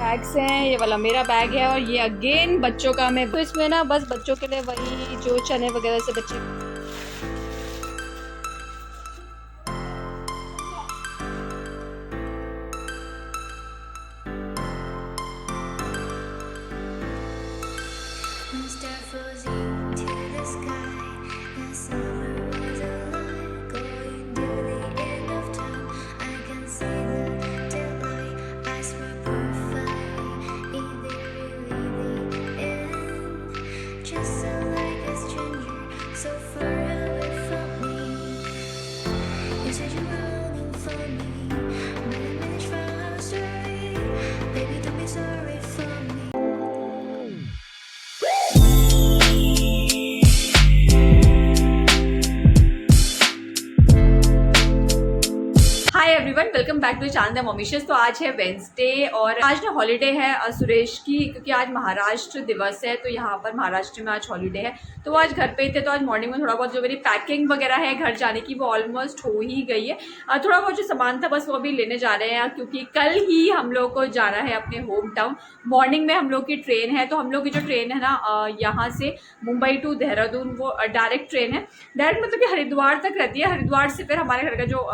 Bags हैं। ये वाला मेरा बैग है और ये अगेन बच्चों का। मैं तो इसमें ना बस बच्चों के लिए वही जो चने वगैरह से बच्चे everyone welcome back to channel Momicious. तो आज है वेंसडे और आज ना हॉलीडे है सुरेश की, क्योंकि आज महाराष्ट्र दिवस है। तो यहाँ पर महाराष्ट्र में आज हॉलीडे है, तो वो आज घर पे ही थे। तो आज मॉर्निंग में थोड़ा बहुत जो मेरी पैकिंग वगैरह है घर जाने की वो ऑलमोस्ट हो ही गई है। थोड़ा बहुत जो सामान था बस वो अभी लेने जा रहे हैं, क्योंकि कल ही हम लोग को जाना है अपने होम टाउन। मॉर्निंग में हम लोग की ट्रेन है, तो हम लोग की जो ट्रेन है ना यहाँ से मुंबई टू देहरादून, वो डायरेक्ट ट्रेन है। डायरेक्ट मतलब कि हरिद्वार तक रहती है। हरिद्वार से फिर हमारे घर का जो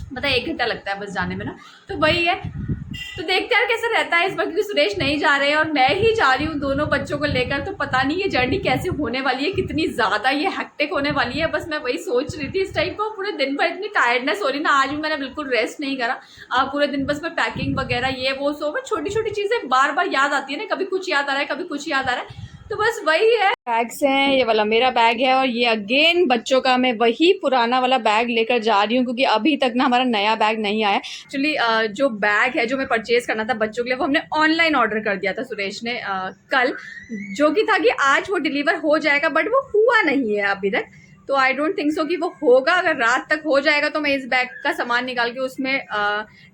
मतलब 1 घंटा लगता है बस जाने में ना, तो वही है। तो देखते हैं कैसा रहता है इस बार, क्योंकि सुरेश नहीं जा रहे हैं और मैं ही जा रही हूँ दोनों बच्चों को लेकर। तो पता नहीं ये जर्नी कैसे होने वाली है, कितनी ज़्यादा ये हेक्टिक होने वाली है। बस मैं वही सोच रही थी इस टाइम को। पूरे दिन भर इतनी टायर्डनेस हो रही ना, आज भी मैंने बिल्कुल रेस्ट नहीं करा। पूरे दिन बस मैं पैकिंग वगैरह ये वो सो, छोटी छोटी चीज़ें बार बार याद आती है ना, कभी कुछ याद आ रहा है कभी कुछ याद आ रहा है। तो बस वही है। बैग्स हैं, ये वाला मेरा बैग है और ये अगेन बच्चों का। मैं वही पुराना वाला बैग लेकर जा रही हूँ, क्योंकि अभी तक ना हमारा नया बैग नहीं आया। एक्चुअली जो बैग है जो मैं परचेज करना था बच्चों के लिए, वो हमने ऑनलाइन ऑर्डर कर दिया था सुरेश ने कल, जो कि था कि आज वो डिलीवर हो जाएगा, बट वो हुआ नहीं है अभी तक। तो आई डोंट थिंक सो कि वो होगा। अगर रात तक हो जाएगा तो मैं इस बैग का सामान निकाल के उसमें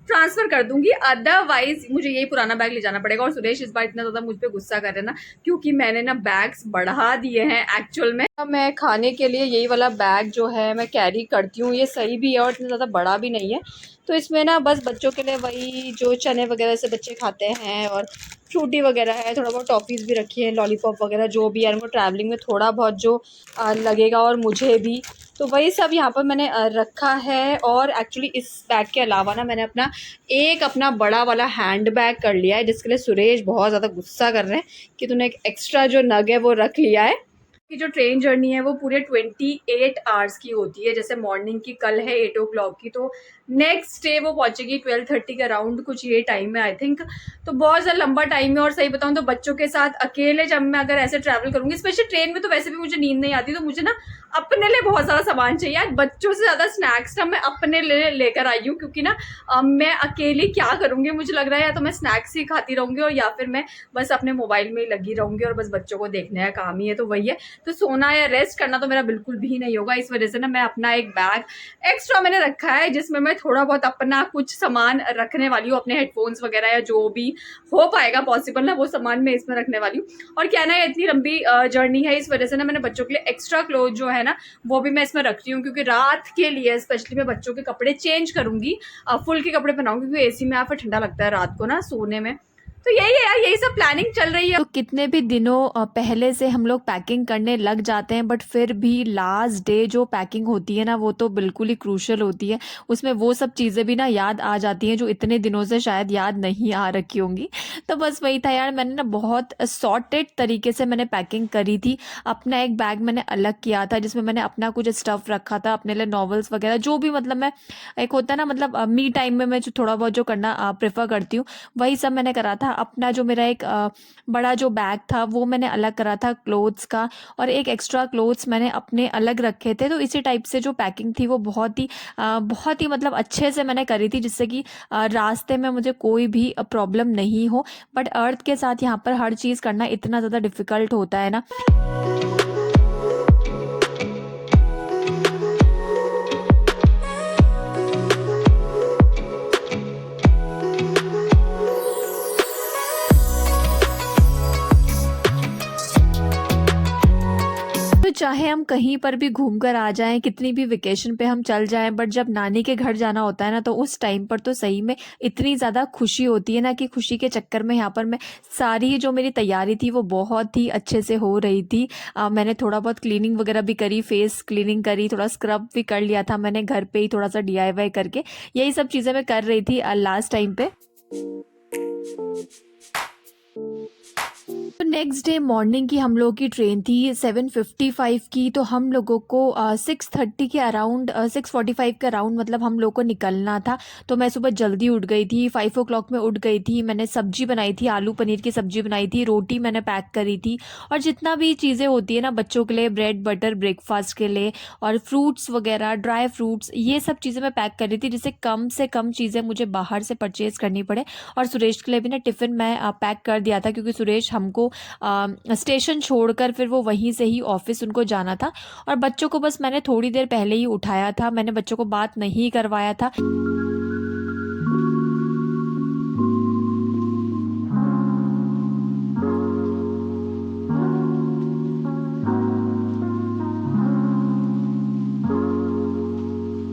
ट्रांसफर कर दूंगी, अदरवाइज मुझे यही पुराना बैग ले जाना पड़ेगा। और सुरेश इस बार इतना ज़्यादा मुझ पर गुस्सा कर रहे हैं ना, क्योंकि मैंने ना बैग्स बढ़ा दिए हैं एक्चुअल में। मैं खाने के लिए यही वाला बैग जो है मैं कैरी करती हूँ, ये सही भी है और इतना ज़्यादा बड़ा भी नहीं है। तो इसमें ना बस बच्चों के लिए वही जो चने वगैरह से बच्चे खाते हैं और फ्रूटी वगैरह है, थोड़ा बहुत टॉफ़ीज़ भी रखी है, लॉलीपॉप वगैरह जो भी है। उनको ट्रैवलिंग में थोड़ा बहुत जो लगेगा और मुझे भी, तो वही सब यहाँ पर मैंने रखा है। और एक्चुअली इस बैग के अलावा ना मैंने अपना बड़ा वाला हैंड बैग कर लिया है, जिसके लिए सुरेश बहुत ज़्यादा गुस्सा कर रहे हैं कि तूने एक एक्स्ट्रा जो नग है वो रख लिया है। की जो ट्रेन जर्नी है वो पूरे 28 आवर्स की होती है। जैसे मॉर्निंग की कल है 8 o'clock की, तो नेक्स्ट डे वो पहुंचेगी 12:30 के अराउंड, कुछ ये टाइम है आई थिंक। तो बहुत ज़्यादा लंबा टाइम है। और सही बताऊं तो बच्चों के साथ अकेले जब मैं अगर ऐसे ट्रैवल करूंगी, स्पेशली ट्रेन में, तो वैसे भी मुझे नींद नहीं आती। तो मुझे ना अपने लिए बहुत सारा सामान चाहिए। आज बच्चों से ज़्यादा स्नैक्स ना मैं अपने लिए लेकर आई हूँ, क्योंकि ना मैं अकेली क्या करूँगी, मुझे लग रहा है या तो मैं स्नैक्स ही खाती रहूँगी और या फिर मैं बस अपने मोबाइल में ही लगी रहूँगी और बस बच्चों को देखने का काम ही है। तो वही है। तो सोना या रेस्ट करना तो मेरा बिल्कुल भी नहीं होगा। इस वजह से ना मैं अपना एक बैग एक्स्ट्रा मैंने रखा है, जिसमें मैं थोड़ा बहुत अपना कुछ सामान रखने वाली हूँ, अपने हेडफोन्स वगैरह या जो भी हो पाएगा पॉसिबल ना, वो सामान मैं इसमें रखने वाली हूँ। और क्या ना, इतनी लंबी जर्नी है, इस वजह से ना मैंने बच्चों के लिए एक्स्ट्रा क्लोथ जो है ना वो भी मैं इसमें रखती हूँ, क्योंकि रात के लिए स्पेशली मैं बच्चों के कपड़े चेंज करूंगी, फुल के कपड़े पहनाऊंगी, क्योंकि एसी में फिर ठंडा लगता है रात को ना सोने में। तो यही है यार, यही सब प्लानिंग चल रही है। तो कितने भी दिनों पहले से हम लोग पैकिंग करने लग जाते हैं, बट फिर भी लास्ट डे जो पैकिंग होती है ना वो तो बिल्कुल ही क्रूशल होती है। उसमें वो सब चीज़ें भी ना याद आ जाती हैं जो इतने दिनों से शायद याद नहीं आ रखी होंगी। तो बस वही था यार, मैंने ना बहुत सॉर्टेड तरीके से मैंने पैकिंग करी थी। अपना एक बैग मैंने अलग किया था, जिसमें मैंने अपना कुछ स्टफ़ रखा था, अपने लिए नॉवेल्स वगैरह जो भी, मतलब मैं एक होता है ना, मतलब मी टाइम में मैं जो थोड़ा बहुत जो करना प्रेफर करती हूँ वही सब मैंने करा था। अपना जो मेरा एक बड़ा जो बैग था वो मैंने अलग करा था क्लोथ्स का, और एक एक्स्ट्रा क्लोथ्स मैंने अपने अलग रखे थे। तो इसी टाइप से जो पैकिंग थी वो बहुत ही मतलब अच्छे से मैंने करी थी, जिससे कि रास्ते में मुझे कोई भी प्रॉब्लम नहीं हो। बट अर्थ के साथ यहाँ पर हर चीज़ करना इतना ज़्यादा डिफ़िकल्ट होता है ना। चाहे हम कहीं पर भी घूम कर आ जाएँ, कितनी भी वेकेशन पे हम चल जाएँ, बट जब नानी के घर जाना होता है ना, तो उस टाइम पर तो सही में इतनी ज़्यादा खुशी होती है ना कि खुशी के चक्कर में यहाँ पर मैं सारी जो मेरी तैयारी थी वो बहुत ही अच्छे से हो रही थी। मैंने थोड़ा बहुत क्लीनिंग वगैरह भी करी, फेस क्लीनिंग करी, थोड़ा स्क्रब भी कर लिया था मैंने घर पे ही थोड़ा-सा डीआईवाई करके। यही सब चीज़ें मैं कर रही थी लास्ट टाइम पे। तो नेक्स्ट डे मॉर्निंग की हम लोगों की ट्रेन थी 7:55 की, तो हम लोगों को 6:30 के अराउंड 6:45 के अराउंड मतलब हम लोग को निकलना था। तो मैं सुबह जल्दी उठ गई थी, 5 ओ क्लॉक में उठ गई थी। मैंने सब्जी बनाई थी, आलू पनीर की सब्जी बनाई थी, रोटी मैंने पैक करी थी और जितना भी चीज़ें होती है ना बच्चों के लिए, ब्रेड बटर ब्रेकफास्ट के लिए और फ्रूट्स वगैरह, ड्राई फ्रूट्स, ये सब चीज़ें मैं पैक कर रही थी जिससे कम से कम चीज़ें मुझे बाहर से परचेज़ करनी पड़े। और सुरेश के लिए भी ना टिफ़िन मैं पैक कर दिया था, क्योंकि सुरेश हमको स्टेशन छोड़कर फिर वो वहीं से ही ऑफिस उनको जाना था। और बच्चों को बस मैंने थोड़ी देर पहले ही उठाया था, मैंने बच्चों को बात नहीं करवाया था।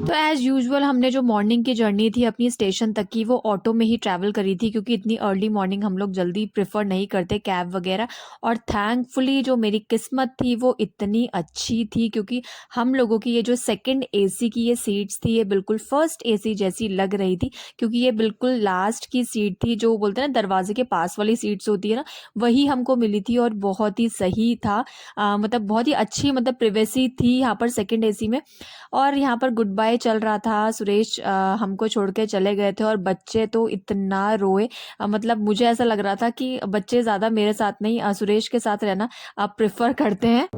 तो एज़ यूजुअल हमने जो मॉर्निंग की जर्नी थी अपनी स्टेशन तक की, वो ऑटो में ही ट्रैवल करी थी, क्योंकि इतनी अर्ली मॉर्निंग हम लोग जल्दी प्रेफर नहीं करते कैब वगैरह। और थैंकफुली जो मेरी किस्मत थी वो इतनी अच्छी थी, क्योंकि हम लोगों की ये जो सेकंड एसी की ये सीट्स थी, ये बिल्कुल फर्स्ट एसी जैसी लग रही थी, क्योंकि ये बिल्कुल लास्ट की सीट थी, जो बोलते हैं ना दरवाजे के पास वाली सीट्स होती है ना, वही हमको मिली थी और बहुत ही सही था। मतलब बहुत ही अच्छी मतलब प्रिवेसी थी यहाँ पर सेकंड एसी में। और यहाँ पर गुड बाय चल रहा था, सुरेश हमको छोड़ के चले गए थे और बच्चे तो इतना रोए। मतलब मुझे ऐसा लग रहा था कि बच्चे ज़्यादा मेरे साथ नहीं सुरेश के साथ रहना प्रेफर करते हैं।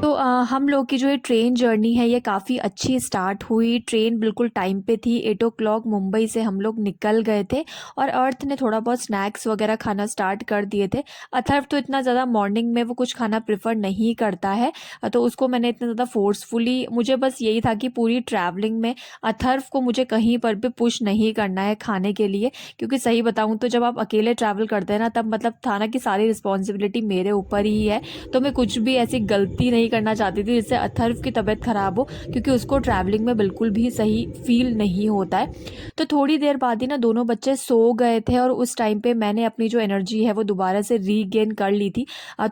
तो हम लोग की जो ये ट्रेन जर्नी है ये काफ़ी अच्छी स्टार्ट हुई। ट्रेन बिल्कुल टाइम पे थी, 8 ओ क्लॉक मुंबई से हम लोग निकल गए थे और अर्थ ने थोड़ा बहुत स्नैक्स वगैरह खाना स्टार्ट कर दिए थे। अथर्व तो इतना ज़्यादा मॉर्निंग में वो कुछ खाना प्रेफर नहीं करता है, तो उसको मैंने इतना ज़्यादा फोर्सफुली, मुझे बस यही था कि पूरी ट्रैवलिंग में अथर्व को मुझे कहीं पर भी पुश नहीं करना है खाने के लिए, क्योंकि सही बताऊँ तो जब आप अकेले ट्रैवल करते हैं ना, तब मतलब था ना कि सारी रिस्पॉन्सिबिलिटी मेरे ऊपर ही है। तो मैं कुछ भी ऐसी गलती नहीं करना चाहती थी जिससे अथर्व की तबीयत ख़राब हो, क्योंकि उसको ट्रैवलिंग में बिल्कुल भी सही फील नहीं होता है। तो थोड़ी देर बाद ही ना दोनों बच्चे सो गए थे और उस टाइम पे मैंने अपनी जो एनर्जी है वो दोबारा से रीगेन कर ली थी।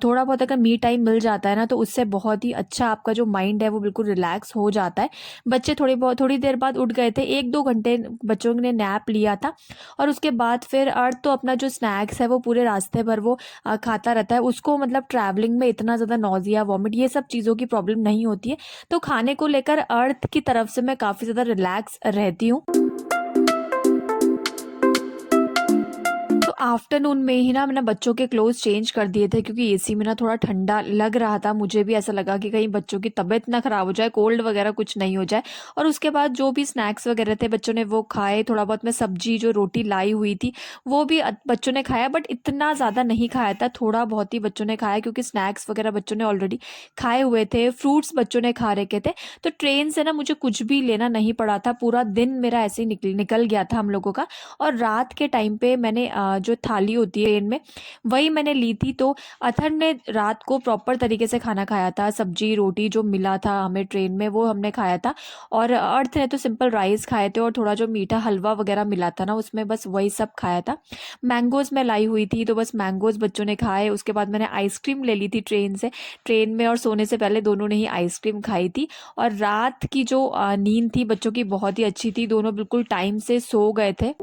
थोड़ा बहुत अगर मी टाइम मिल जाता है ना, तो उससे बहुत ही अच्छा आपका जो माइंड है वो बिल्कुल रिलैक्स हो जाता है। बच्चे थोड़ी देर बाद उठ गए थे, 1-2 घंटे बच्चों ने नैप लिया था और उसके बाद फिर अर्थ तो अपना जो स्नैक्स है वो पूरे रास्ते भर वो खाता रहता है। उसको मतलब ट्रैवलिंग में इतना ज़्यादा नौजिया, वॉमिट, ये सब चीज़ों की प्रॉब्लम नहीं होती है। तो खाने को लेकर अर्थ की तरफ से मैं काफ़ी ज़्यादा रिलैक्स रहती हूँ। तो आफ्टरनून में ही ना मैंने बच्चों के क्लोथ्स चेंज कर दिए थे, क्योंकि एसी में ना थोड़ा ठंडा लग रहा था। मुझे भी ऐसा लगा कि कहीं बच्चों की तबीयत ना ख़राब हो जाए, कोल्ड वगैरह कुछ नहीं हो जाए। और उसके बाद जो भी स्नैक्स वगैरह थे बच्चों ने वो खाए। थोड़ा बहुत मैं सब्जी जो रोटी लाई हुई थी वो भी बच्चों ने खाया, बट इतना ज़्यादा नहीं खाया था, थोड़ा बहुत ही बच्चों ने खाया, क्योंकि स्नैक्स वगैरह बच्चों ने ऑलरेडी खाए हुए थे, फ्रूट्स बच्चों ने खा रखे थे। तो ट्रेन से ना मुझे कुछ भी लेना नहीं पड़ा था, पूरा दिन मेरा ऐसे ही निकल गया था हम लोगों का। और रात के टाइम पे मैंने जो थाली होती है ट्रेन में, वही मैंने ली थी। तो अथर ने रात को प्रॉपर तरीके से खाना खाया था, सब्जी रोटी जो मिला था हमें ट्रेन में वो हमने खाया था। और अर्थ ने तो सिंपल राइस खाए थे और थोड़ा जो मीठा हलवा वगैरह मिला था ना उसमें, बस वही सब खाया था। मैंगोज़ मैं लाई हुई थी, तो बस मैंगोज़ बच्चों ने खाए। उसके बाद मैंने आइसक्रीम ले ली थी ट्रेन में, और सोने से पहले दोनों ने ही आइसक्रीम खाई थी। और रात की जो नींद थी बच्चों की बहुत ही अच्छी थी, दोनों बिल्कुल टाइम से सो गए थे।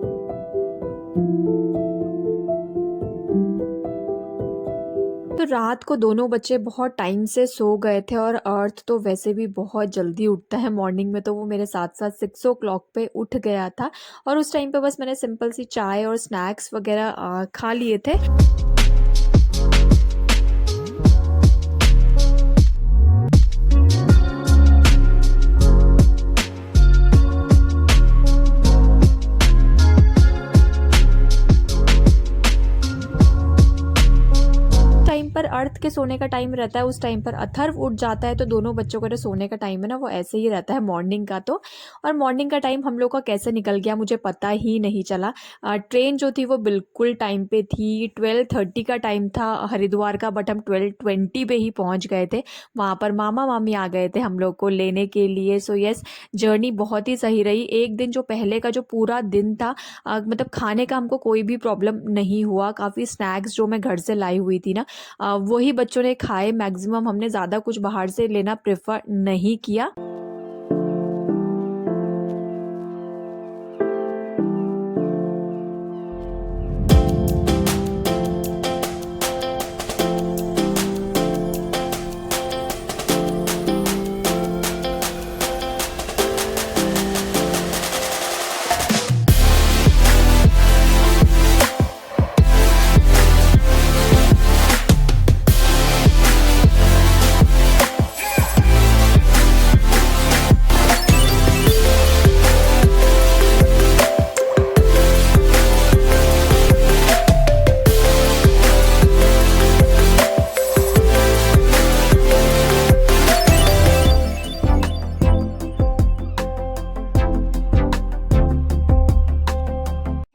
तो रात को दोनों बच्चे बहुत टाइम से सो गए थे और अर्थ तो वैसे भी बहुत जल्दी उठता है मॉर्निंग में, तो वो मेरे साथ साथ 6 ओ क्लॉक पे उठ गया था। और उस टाइम पे बस मैंने सिंपल सी चाय और स्नैक्स वगैरह खा लिए थे। टाइम पर अर्थ के सोने का टाइम रहता है, उस टाइम पर अथर्व उठ जाता है, तो दोनों बच्चों का जो सोने का टाइम है ना वो ऐसे ही रहता है मॉर्निंग का। तो और मॉर्निंग का टाइम हम लोग का कैसे निकल गया मुझे पता ही नहीं चला। ट्रेन जो थी वो बिल्कुल टाइम पे थी, 12:30 का टाइम था हरिद्वार का, बट हम 12:20 पे ही पहुंच गए थे। वहाँ पर मामा मामी आ गए थे हम लोग को लेने के लिए। सो यस, जर्नी बहुत ही सही रही। एक दिन जो पहले का जो पूरा दिन था, मतलब खाने का हमको कोई भी प्रॉब्लम नहीं हुआ। काफ़ी स्नैक्स जो मैं घर से लाई हुई थी ना, वही बच्चों ने खाए। मैक्सिमम हमने ज़्यादा कुछ बाहर से लेना प्रेफर नहीं किया।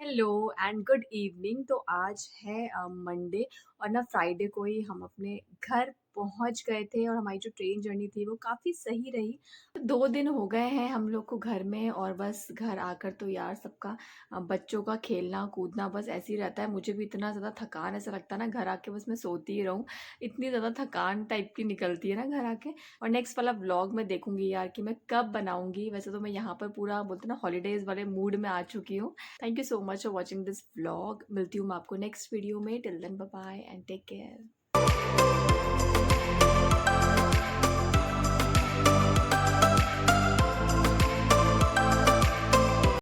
Hello and good evening. तो आज है मंडे, और ना फ्राइडे को ही हम अपने घर पहुंच गए थे, और हमारी जो ट्रेन जर्नी थी वो काफ़ी सही रही। 2 दिन हो गए हैं हम लोग को घर में, और बस घर आकर तो यार सबका बच्चों का खेलना कूदना बस ऐसे ही रहता है। मुझे भी इतना ज़्यादा थकान ऐसा लगता है ना, घर आके बस मैं सोती ही रहूँ, इतनी ज़्यादा थकान टाइप की निकलती है ना घर आके। और नेक्स्ट वाला व्लॉग मैं देखूंगी यार कि मैं कब बनाऊंगी। वैसे तो मैं यहाँ पर पूरा बोलते हैं ना हॉलीडेज़ वाले मूड में आ चुकी हूँ। Thank you so much for watching this vlog. मिलती हूँ मैं आपको नेक्स्ट वीडियो में। Till then bye bye and take care.